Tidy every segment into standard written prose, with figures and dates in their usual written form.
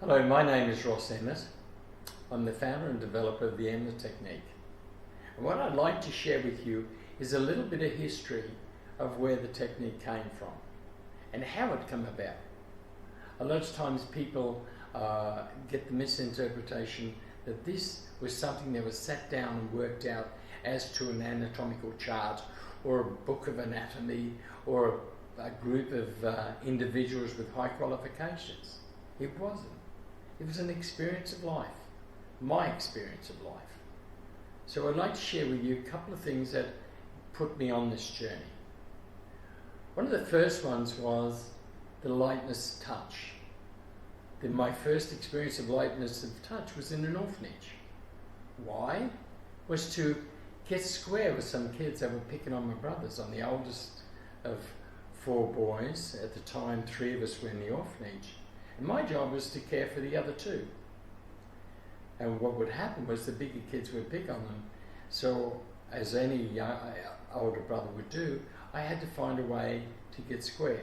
Hello, my name is Ross Emmett. I'm the founder and developer of the EMMETT Technique. And what I'd like to share with you is a little bit of history of where the technique came from and how it came about. A lot of times people get the misinterpretation that this was something that was sat down and worked out as to an anatomical chart or a book of anatomy or a group of individuals with high qualifications. It wasn't. It was an experience of life, my experience of life. So I'd like to share with you a couple of things that put me on this journey. One of the first ones was the lightness touch. My first experience of lightness of touch was in an orphanage. Why? Was to get square with some kids that were picking on my brothers. I'm the oldest of 4 boys. At the time, 3 of us were in the orphanage. And my job was to care for the other 2. And what would happen was the bigger kids would pick on them. So, as any older brother would do, I had to find a way to get square.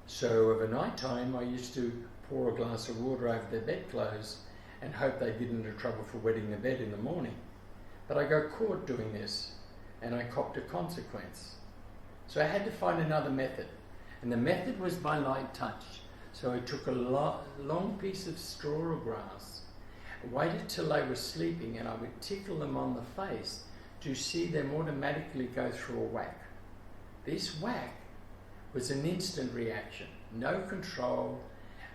So, of a night time, I used to pour a glass of water over their bedclothes and hope they'd get into trouble for wetting the bed in the morning. But I got caught doing this, and I copped a consequence. So I had to find another method. And the method was by light touch. So I took a long piece of straw or grass, waited till they were sleeping, and I would tickle them on the face to see them automatically go through a whack. This whack was an instant reaction, no control,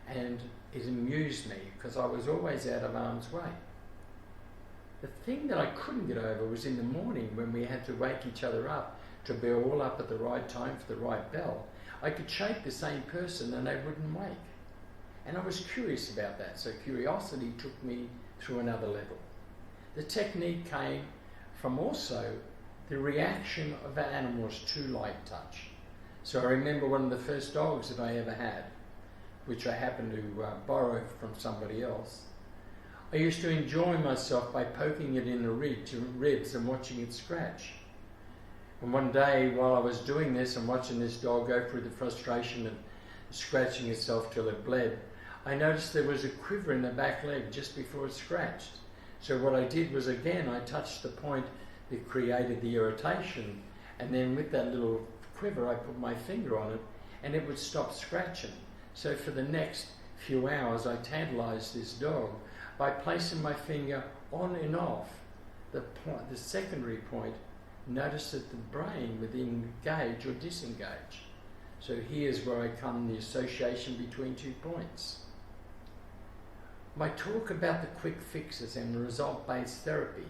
and it amused me because I was always out of harm's way. The thing that I couldn't get over was in the morning when we had to wake each other up to be all up at the right time for the right bell. I could shake the same person and they wouldn't wake. And I was curious about that, so curiosity took me through another level. The technique came from also the reaction of animals to light touch. So I remember one of the first dogs that I ever had, which I happened to borrow from somebody else. I used to enjoy myself by poking it in the ribs and watching it scratch. And one day, while I was doing this and watching this dog go through the frustration of scratching itself till it bled, I noticed there was a quiver in the back leg just before it scratched. So what I did was, again, I touched the point that created the irritation, and then with that little quiver, I put my finger on it, and it would stop scratching. So for the next few hours, I tantalized this dog by placing my finger on and off the secondary point. Notice that the brain would engage or disengage. So here's where I come the association between 2 points. My talk about the quick fixes and result-based therapy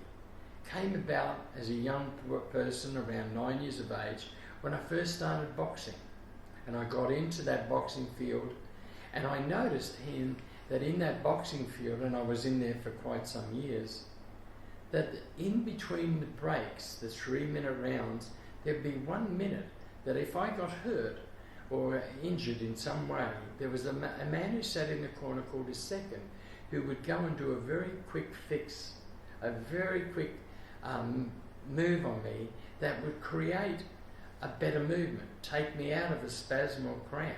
came about as a young person around 9 years of age when I first started boxing. And I got into that boxing field, and I noticed that in that boxing field, and I was in there for quite some years, that in between the breaks, the 3-minute rounds, there'd be 1 minute that if I got hurt or injured in some way, there was a man who sat in the corner called a second who would go and do a very quick fix, a very quick move on me that would create a better movement, take me out of a spasm or cramp,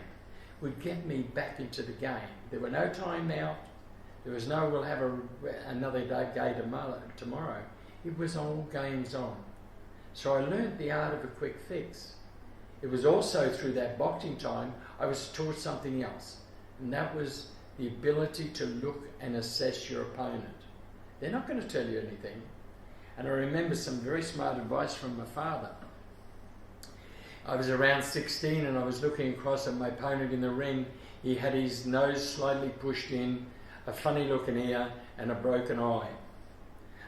would get me back into the game. There were no time out. There was no, we'll have another day tomorrow. It was all games on. So I learned the art of a quick fix. It was also through that boxing time, I was taught something else. And that was the ability to look and assess your opponent. They're not going to tell you anything. And I remember some very smart advice from my father. I was around 16 and I was looking across at my opponent in the ring. He had his nose slightly pushed in, a funny looking ear and a broken eye.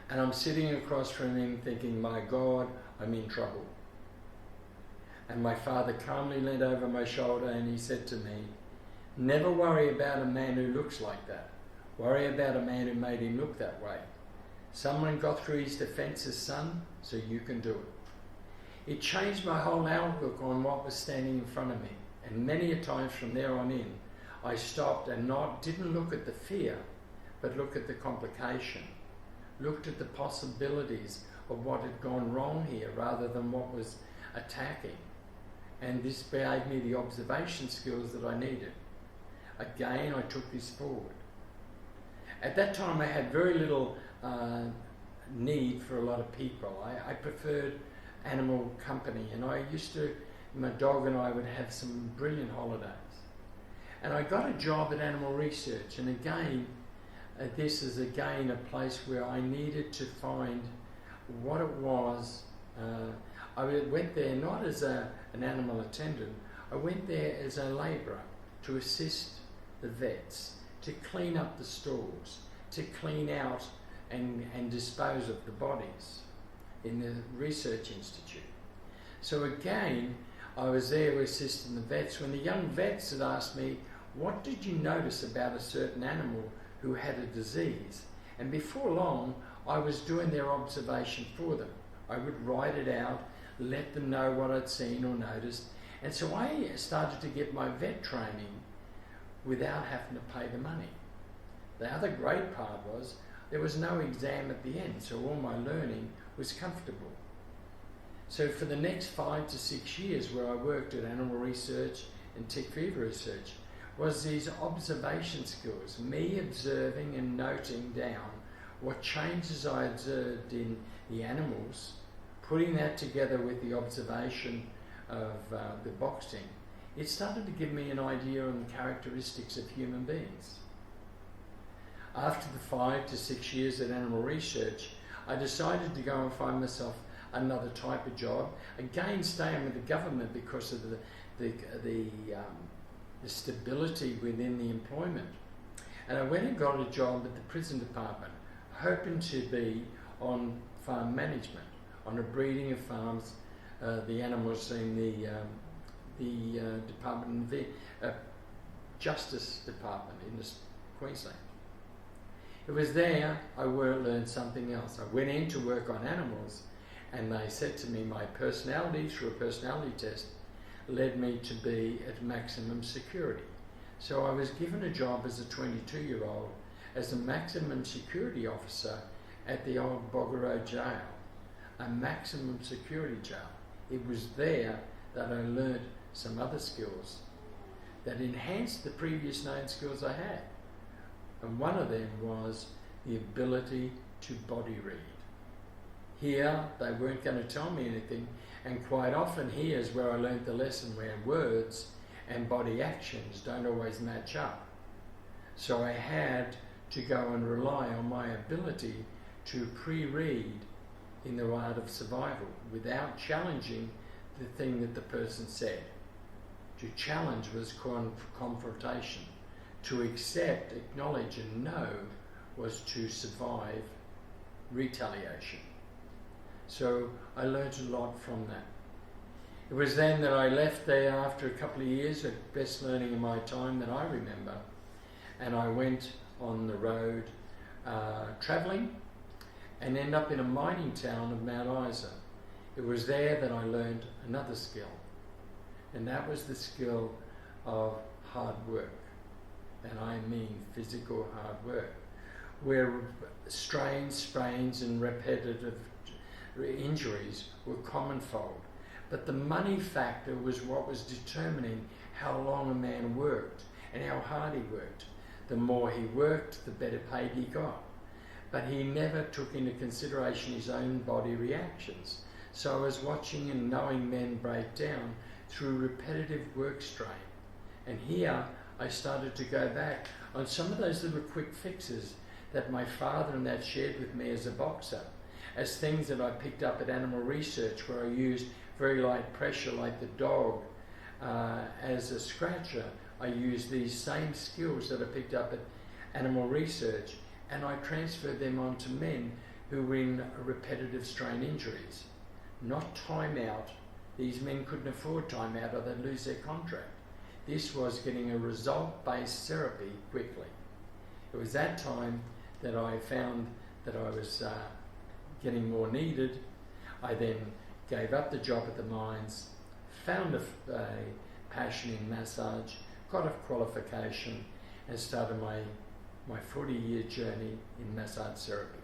And I'm sitting across from him thinking, my God, I'm in trouble. And my father calmly leaned over my shoulder and he said to me, never worry about a man who looks like that. Worry about a man who made him look that way. Someone got through his defences, son, so you can do it. It changed my whole outlook on what was standing in front of me. And many a times from there on in, I stopped and didn't look at the fear, but looked at the complication, looked at the possibilities of what had gone wrong here rather than what was attacking. And this gave me the observation skills that I needed. again I took this forward. At that time I had very little need for a lot of people. I preferred animal company, and my dog and I would have some brilliant holidays. And I got a job at Animal Research, and again, this is again a place where I needed to find what it was. I went there not as an animal attendant, I went there as a labourer to assist the vets, to clean up the stalls, to clean out and dispose of the bodies in the research institute. So again, I was there assisting the vets when the young vets had asked me, what did you notice about a certain animal who had a disease? And before long, I was doing their observation for them. I would write it out, let them know what I'd seen or noticed. And so I started to get my vet training without having to pay the money. The other great part was there was no exam at the end, so all my learning was comfortable. So for the next 5 to 6 years where I worked at Animal Research and Tick Fever Research was these observation skills, me observing and noting down what changes I observed in the animals, putting that together with the observation of the boxing. It started to give me an idea on the characteristics of human beings. After the 5 to 6 years at Animal Research, I decided to go and find myself another type of job, again staying with the government because of the stability within the employment. And I went and got a job at the prison department, hoping to be on farm management, on the breeding of farms, the animals in the department, the Justice Department in Queensland. It was there I learned something else. I went in to work on animals, and they said to me my personality, through a personality test, led me to be at maximum security. So I was given a job as a 22-year-old as a maximum security officer at the old Boggerroad jail, a maximum security jail. It was there that I learned some other skills that enhanced the previous known skills I had. And one of them was the ability to body read. Here, they weren't going to tell me anything, and quite often here is where I learned the lesson where words and body actions don't always match up. So I had to go and rely on my ability to pre-read in the art of survival without challenging the thing that the person said. To challenge was confrontation. To accept, acknowledge and know was to survive retaliation. So I learned a lot from that. It was then that I left there after a couple of years, the best learning of my time that I remember, and I went on the road travelling and ended up in a mining town of Mount Isa. It was there that I learned another skill, and that was the skill of hard work. And I mean physical hard work, where strains, sprains and repetitive injuries were commonfold. But the money factor was what was determining how long a man worked and how hard he worked. The more he worked, the better paid he got. But he never took into consideration his own body reactions. So I was watching and knowing men break down through repetitive work strain. And here I started to go back on some of those little quick fixes that my father and that shared with me as a boxer, as things that I picked up at Animal Research, where I used very light pressure like the dog. As a scratcher, I used these same skills that I picked up at Animal Research, and I transferred them onto men who were in repetitive strain injuries. Not time out. These men couldn't afford time out or they'd lose their contract. This was getting a result-based therapy quickly. It was that time that I found that I was getting more needed. I then gave up the job at the mines, found a passion in massage, got a qualification, and started my 40-year journey in massage therapy.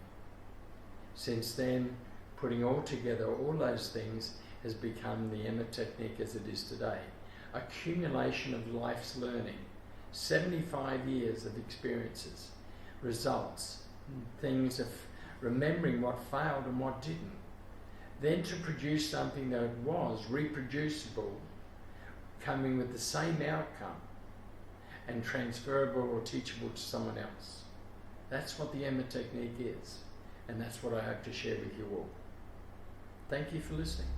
Since then, putting all together all those things has become the EMMETT Technique as it is today. Accumulation of life's learning, 75 years of experiences, results, things of remembering what failed and what didn't. Then to produce something that was reproducible, coming with the same outcome, and transferable or teachable to someone else. That's what the EMMETT technique is, and that's what I hope to share with you all. Thank you for listening.